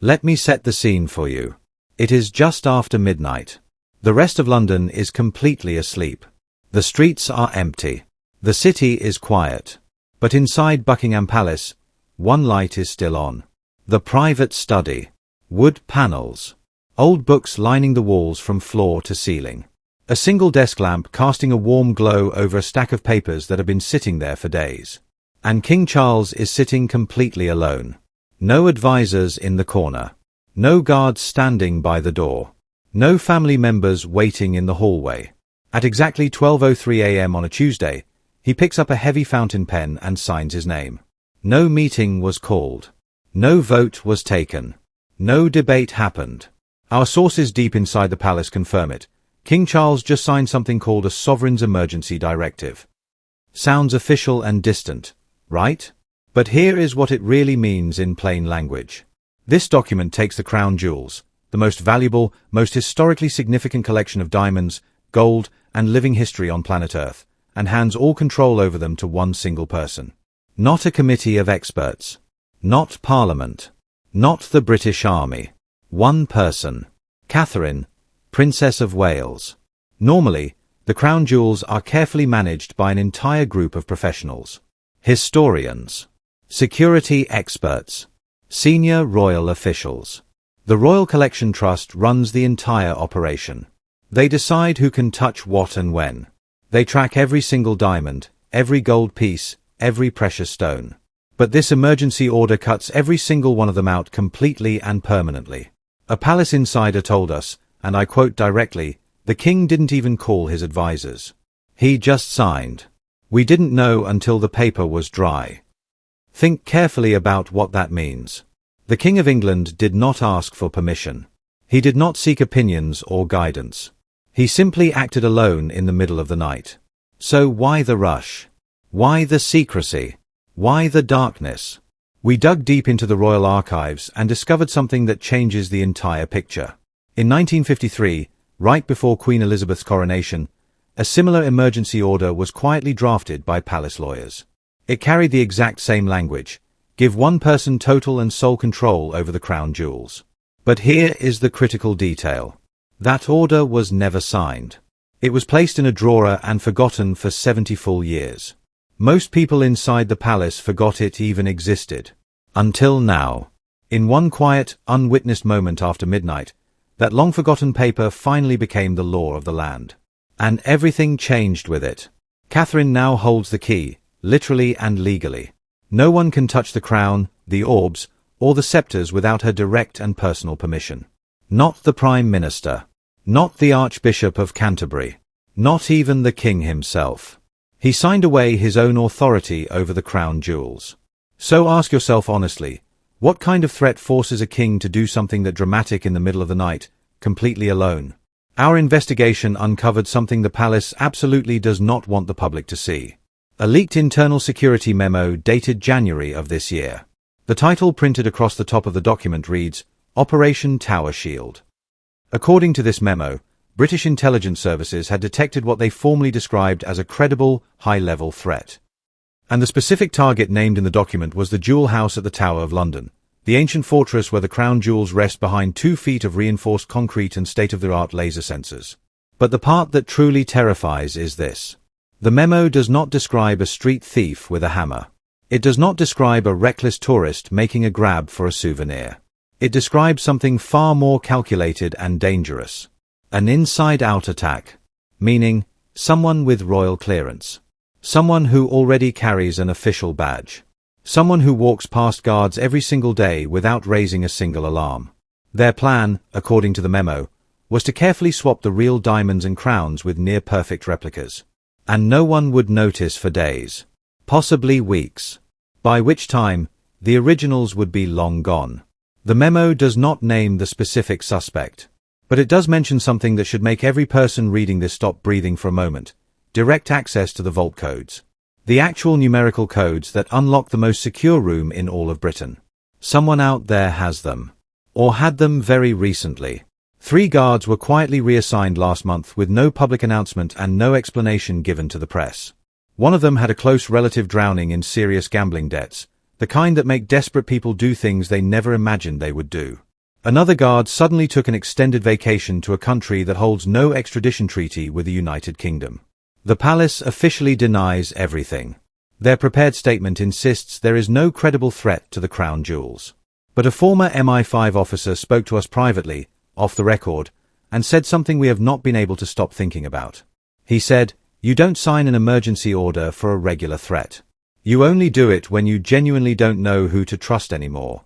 Let me set the scene for you. It is just after midnight. The rest of London is completely asleep. The streets are empty. The city is quiet. But inside Buckingham Palace, one light is still on. The private study. Wood panels. Old books lining the walls from floor to ceiling. A single desk lamp casting a warm glow over a stack of papers that have been sitting there for days. And King Charles is sitting completely alone. No advisors in the corner. No guards standing by the door. No family members waiting in the hallway. At exactly 12:03 a.m. on a Tuesday, he picks up a heavy fountain pen and signs his name. No meeting was called. No vote was taken. No debate happened. Our sources deep inside the palace confirm it. King Charles just signed something called a Sovereign's Emergency Directive. Sounds official and distant, right? But here is what it really means in plain language. This document takes the crown jewels, the most valuable, most historically significant collection of diamonds, gold, and living history on planet Earth, and hands all control over them to one single person. Not a committee of experts. Not Parliament. Not the British Army. One person. Catherine, Princess of Wales. Normally, the crown jewels are carefully managed by an entire group of professionals. Historians. Security experts. Senior royal officials. The Royal Collection Trust runs the entire operation. They decide who can touch what and when. They track every single diamond, every gold piece, every precious stone. But this emergency order cuts every single one of them out completely and permanently. A palace insider told us, and I quote directly, "The king didn't even call his advisors. He just signed. We didn't know until the paper was dry." Think carefully about what that means. The King of England did not ask for permission. He did not seek opinions or guidance. He simply acted alone in the middle of the night. So why the rush? Why the secrecy? Why the darkness? We dug deep into the royal archives and discovered something that changes the entire picture. In 1953, right before Queen Elizabeth's coronation, a similar emergency order was quietly drafted by palace lawyers. It carried the exact same language: give one person total and sole control over the crown jewels. But here is the critical detail. That order was never signed. It was placed in a drawer and forgotten for 70 full years. Most people inside the palace forgot it even existed. Until now. In one quiet, unwitnessed moment after midnight, that long-forgotten paper finally became the law of the land. And everything changed with it. Catherine now holds the key, literally and legally. No one can touch the crown, the orbs, or the scepters without her direct and personal permission. Not the Prime Minister. Not the Archbishop of Canterbury. Not even the King himself. He signed away his own authority over the crown jewels. So ask yourself honestly, what kind of threat forces a king to do something that dramatic in the middle of the night, completely alone? Our investigation uncovered something the palace absolutely does not want the public to see. A leaked internal security memo dated January of this year. The title printed across the top of the document reads, Operation Tower Shield. According to this memo, British intelligence services had detected what they formally described as a credible, high-level threat. And the specific target named in the document was the Jewel House at the Tower of London, the ancient fortress where the crown jewels rest behind 2 feet of reinforced concrete and state-of-the-art laser sensors. But the part that truly terrifies is this. The memo does not describe a street thief with a hammer. It does not describe a reckless tourist making a grab for a souvenir. It describes something far more calculated and dangerous. An inside-out attack. Meaning, someone with royal clearance. Someone who already carries an official badge. Someone who walks past guards every single day without raising a single alarm. Their plan, according to the memo, was to carefully swap the real diamonds and crowns with near-perfect replicas. And no one would notice for days. Possibly weeks. By which time, the originals would be long gone. The memo does not name the specific suspect. But it does mention something that should make every person reading this stop breathing for a moment. Direct access to the vault codes. The actual numerical codes that unlock the most secure room in all of Britain. Someone out there has them. Or had them very recently. 3 guards were quietly reassigned last month with no public announcement and no explanation given to the press. One of them had a close relative drowning in serious gambling debts, the kind that make desperate people do things they never imagined they would do. Another guard suddenly took an extended vacation to a country that holds no extradition treaty with the United Kingdom. The palace officially denies everything. Their prepared statement insists there is no credible threat to the crown jewels. But a former MI5 officer spoke to us privately, off the record, and said something we have not been able to stop thinking about. He said, "You don't sign an emergency order for a regular threat. You only do it when you genuinely don't know who to trust anymore."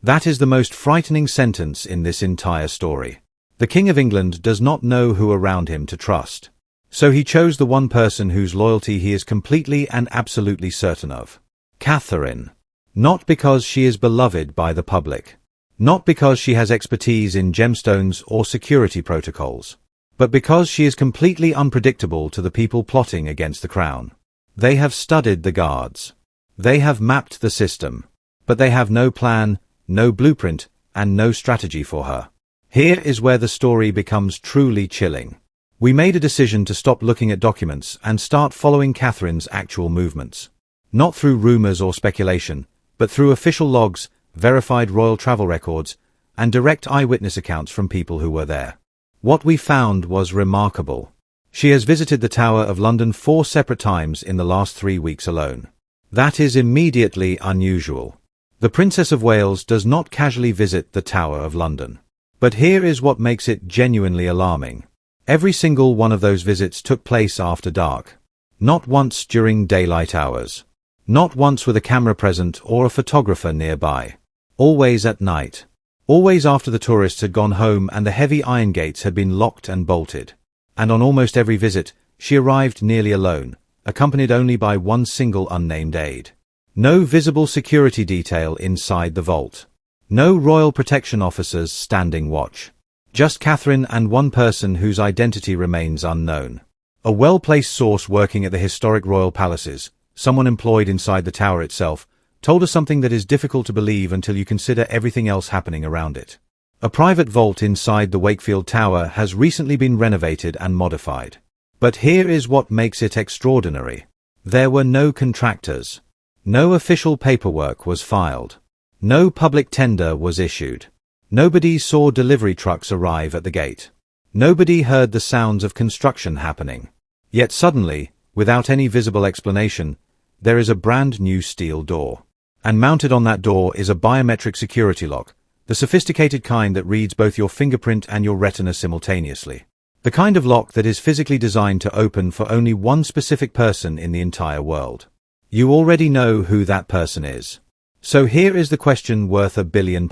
That is the most frightening sentence in this entire story. The King of England does not know who around him to trust. So he chose the one person whose loyalty he is completely and absolutely certain of. Catherine. Not because she is beloved by the public. Not because she has expertise in gemstones or security protocols. But because she is completely unpredictable to the people plotting against the crown. They have studied the guards. They have mapped the system. But they have no plan, no blueprint, and no strategy for her. Here is where the story becomes truly chilling. We made a decision to stop looking at documents and start following Catherine's actual movements. Not through rumors or speculation, but through official logs, verified royal travel records, and direct eyewitness accounts from people who were there. What we found was remarkable. She has visited the Tower of London 4 separate times in the last 3 weeks alone. That is immediately unusual. The Princess of Wales does not casually visit the Tower of London. But here is what makes it genuinely alarming. Every single one of those visits took place after dark. Not once during daylight hours. Not once with a camera present or a photographer nearby. Always at night. Always after the tourists had gone home and the heavy iron gates had been locked and bolted. And on almost every visit, she arrived nearly alone, accompanied only by one single unnamed aide. No visible security detail inside the vault. No royal protection officers standing watch. Just Catherine and one person whose identity remains unknown. A well-placed source working at the historic royal palaces, someone employed inside the tower itself, told us something that is difficult to believe until you consider everything else happening around it. A private vault inside the Wakefield Tower has recently been renovated and modified. But here is what makes it extraordinary. There were no contractors. No official paperwork was filed. No public tender was issued. Nobody saw delivery trucks arrive at the gate. Nobody heard the sounds of construction happening. Yet suddenly, without any visible explanation, there is a brand new steel door. And mounted on that door is a biometric security lock, the sophisticated kind that reads both your fingerprint and your retina simultaneously. The kind of lock that is physically designed to open for only one specific person in the entire world. You already know who that person is. So here is the question worth £1 billion.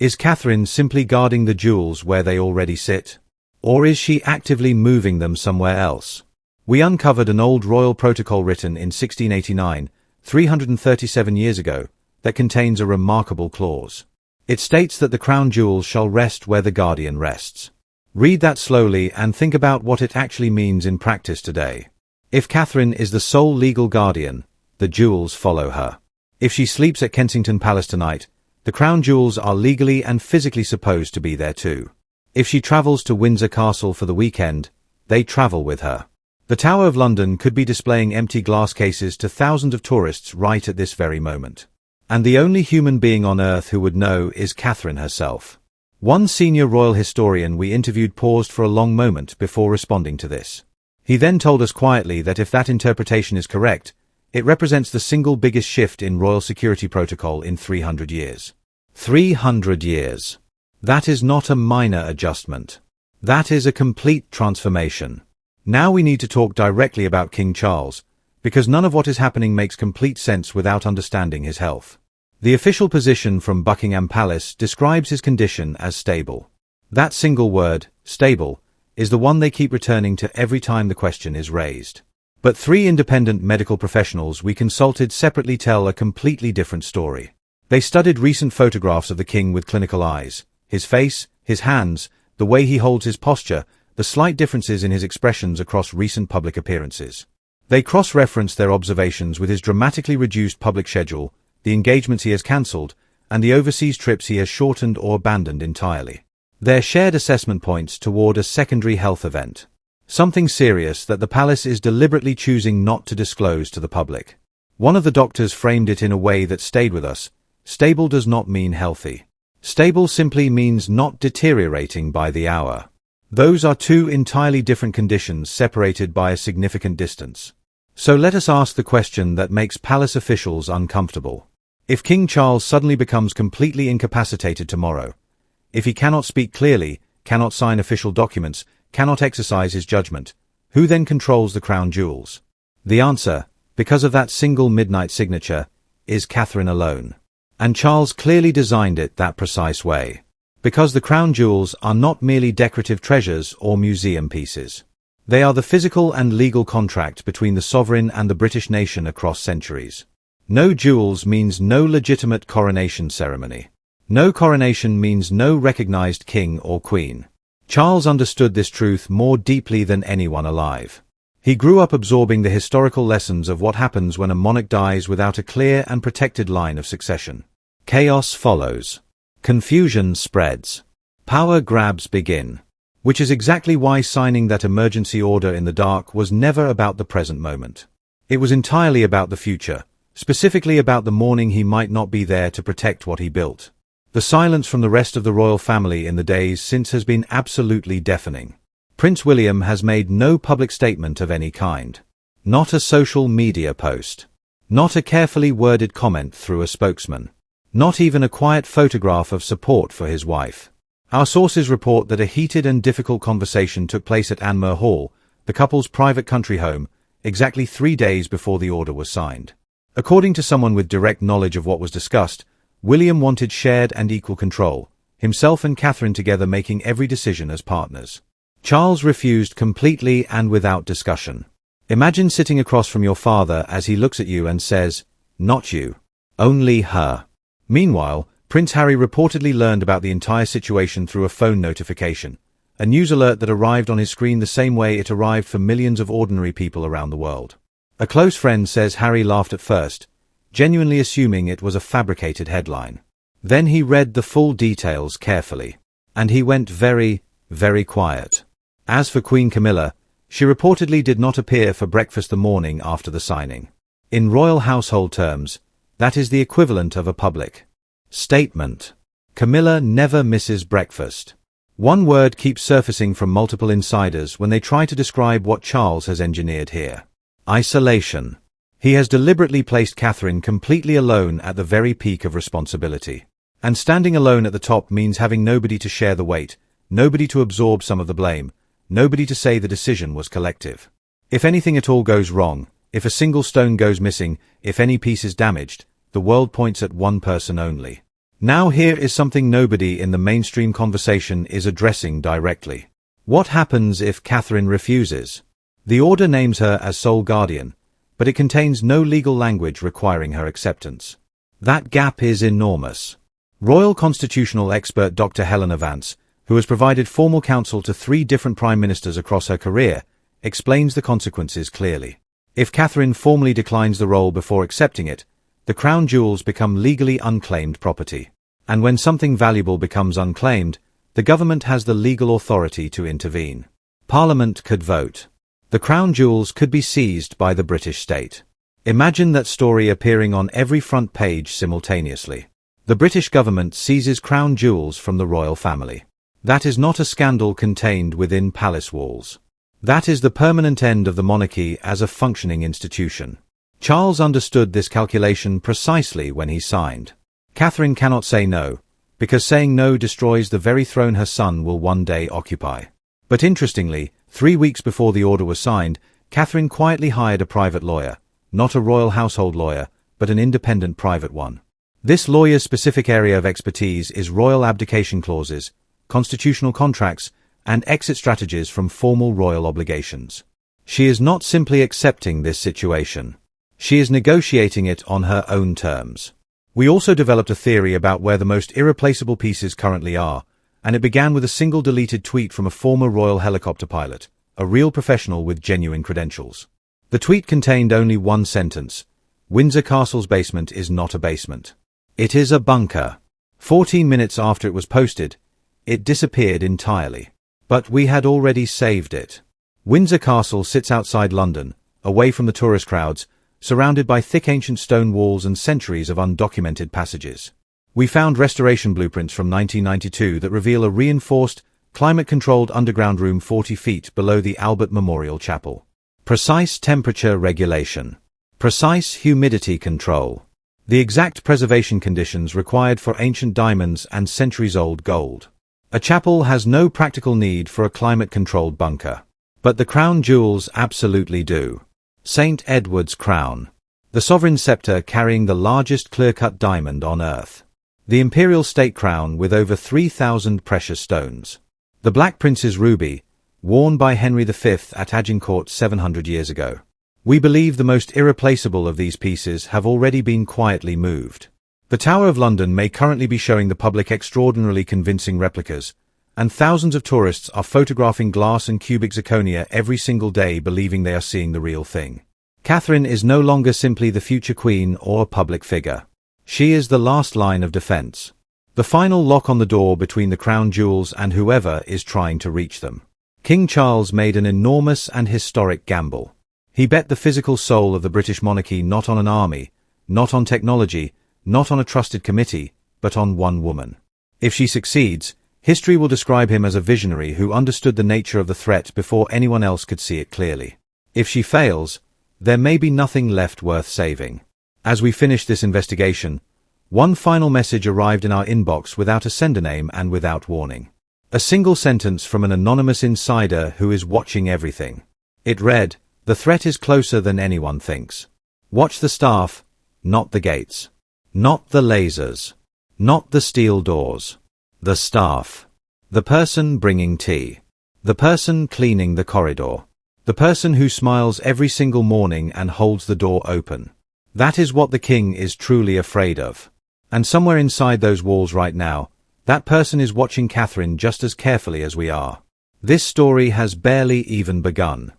Is Catherine simply guarding the jewels where they already sit? Or is she actively moving them somewhere else? We uncovered an old royal protocol written in 1689, 337 years ago, that contains a remarkable clause. It states that the crown jewels shall rest where the guardian rests. Read that slowly and think about what it actually means in practice today. If Catherine is the sole legal guardian, the jewels follow her. If she sleeps at Kensington Palace tonight, the crown jewels are legally and physically supposed to be there too. If she travels to Windsor Castle for the weekend, they travel with her. The Tower of London could be displaying empty glass cases to thousands of tourists right at this very moment. And the only human being on earth who would know is Catherine herself. One senior royal historian we interviewed paused for a long moment before responding to this. He then told us quietly that if that interpretation is correct, it represents the single biggest shift in royal security protocol in 300 years. 300 years. That is not a minor adjustment. That is a complete transformation. Now we need to talk directly about King Charles, because none of what is happening makes complete sense without understanding his health. The official position from Buckingham Palace describes his condition as stable. That single word, stable, is the one they keep returning to every time the question is raised. But 3 independent medical professionals we consulted separately tell a completely different story. They studied recent photographs of the king with clinical eyes, his face, his hands, the way he holds his posture, the slight differences in his expressions across recent public appearances. They cross-referenced their observations with his dramatically reduced public schedule, the engagements he has cancelled, and the overseas trips he has shortened or abandoned entirely. Their shared assessment points toward a secondary health event. Something serious that the palace is deliberately choosing not to disclose to the public. One of the doctors framed it in a way that stayed with us. Stable does not mean healthy. Stable simply means not deteriorating by the hour. Those are two entirely different conditions separated by a significant distance. So let us ask the question that makes palace officials uncomfortable. If King Charles suddenly becomes completely incapacitated tomorrow, if he cannot speak clearly, cannot sign official documents, cannot exercise his judgment, who then controls the crown jewels? The answer, because of that single midnight signature, is Catherine alone. And Charles clearly designed it that precise way. Because the crown jewels are not merely decorative treasures or museum pieces. They are the physical and legal contract between the sovereign and the British nation across centuries. No jewels means no legitimate coronation ceremony. No coronation means no recognized king or queen. Charles understood this truth more deeply than anyone alive. He grew up absorbing the historical lessons of what happens when a monarch dies without a clear and protected line of succession. Chaos follows. Confusion spreads. Power grabs begin. Which is exactly why signing that emergency order in the dark was never about the present moment. It was entirely about the future, specifically about the morning he might not be there to protect what he built. The silence from the rest of the royal family in the days since has been absolutely deafening. Prince William has made no public statement of any kind. Not a social media post. Not a carefully worded comment through a spokesman. Not even a quiet photograph of support for his wife. Our sources report that a heated and difficult conversation took place at Anmer Hall, the couple's private country home, exactly 3 days before the order was signed. According to someone with direct knowledge of what was discussed, William wanted shared and equal control, himself and Catherine together making every decision as partners. Charles refused completely and without discussion. Imagine sitting across from your father as he looks at you and says, "Not you. Only her." Meanwhile, Prince Harry reportedly learned about the entire situation through a phone notification, a news alert that arrived on his screen the same way it arrived for millions of ordinary people around the world. A close friend says Harry laughed at first, genuinely assuming it was a fabricated headline. Then he read the full details carefully. And he went very, very quiet. As for Queen Camilla, she reportedly did not appear for breakfast the morning after the signing. In royal household terms, that is the equivalent of a public statement. Camilla never misses breakfast. One word keeps surfacing from multiple insiders when they try to describe what Charles has engineered here. Isolation. He has deliberately placed Catherine completely alone at the very peak of responsibility. And standing alone at the top means having nobody to share the weight, nobody to absorb some of the blame, nobody to say the decision was collective. If anything at all goes wrong, if a single stone goes missing, if any piece is damaged, the world points at one person only. Now here is something nobody in the mainstream conversation is addressing directly. What happens if Catherine refuses? The order names her as sole guardian, but it contains no legal language requiring her acceptance. That gap is enormous. Royal constitutional expert Dr. Helena Vance, who has provided formal counsel to 3 different prime ministers across her career, explains the consequences clearly. If Catherine formally declines the role before accepting it, the crown jewels become legally unclaimed property. And when something valuable becomes unclaimed, the government has the legal authority to intervene. Parliament could vote. The crown jewels could be seized by the British state. Imagine that story appearing on every front page simultaneously. The British government seizes crown jewels from the royal family. That is not a scandal contained within palace walls. That is the permanent end of the monarchy as a functioning institution. Charles understood this calculation precisely when he signed. Catherine cannot say no, because saying no destroys the very throne her son will one day occupy. But interestingly, 3 weeks before the order was signed, Catherine quietly hired a private lawyer, not a royal household lawyer, but an independent private one. This lawyer's specific area of expertise is royal abdication clauses, constitutional contracts, and exit strategies from formal royal obligations. She is not simply accepting this situation. She is negotiating it on her own terms. We also developed a theory about where the most irreplaceable pieces currently are, and it began with a single deleted tweet from a former royal helicopter pilot, a real professional with genuine credentials. The tweet contained only one sentence: Windsor Castle's basement is not a basement. It is a bunker. 14 minutes after it was posted, it disappeared entirely. But we had already saved it. Windsor Castle sits outside London, away from the tourist crowds, surrounded by thick ancient stone walls and centuries of undocumented passages. We found restoration blueprints from 1992 that reveal a reinforced, climate-controlled underground room 40 feet below the Albert Memorial Chapel. Precise temperature regulation. Precise humidity control. The exact preservation conditions required for ancient diamonds and centuries-old gold. A chapel has no practical need for a climate-controlled bunker. But the crown jewels absolutely do. St. Edward's crown. The sovereign scepter carrying the largest clear-cut diamond on Earth. The imperial state crown with over 3,000 precious stones. The Black Prince's ruby, worn by Henry V at Agincourt 700 years ago. We believe the most irreplaceable of these pieces have already been quietly moved. The Tower of London may currently be showing the public extraordinarily convincing replicas, and thousands of tourists are photographing glass and cubic zirconia every single day believing they are seeing the real thing. Catherine is no longer simply the future queen or a public figure. She is the last line of defense. The final lock on the door between the crown jewels and whoever is trying to reach them. King Charles made an enormous and historic gamble. He bet the physical soul of the British monarchy not on an army, not on technology, not on a trusted committee, but on one woman. If she succeeds, history will describe him as a visionary who understood the nature of the threat before anyone else could see it clearly. If she fails, there may be nothing left worth saving. As we finish this investigation, one final message arrived in our inbox without a sender name and without warning. A single sentence from an anonymous insider who is watching everything. It read, "The threat is closer than anyone thinks. Watch the staff, not the gates. Not the lasers. Not the steel doors. The staff. The person bringing tea. The person cleaning the corridor. The person who smiles every single morning and holds the door open. That is what the king is truly afraid of. And somewhere inside those walls right now, that person is watching Catherine just as carefully as we are. This story has barely even begun."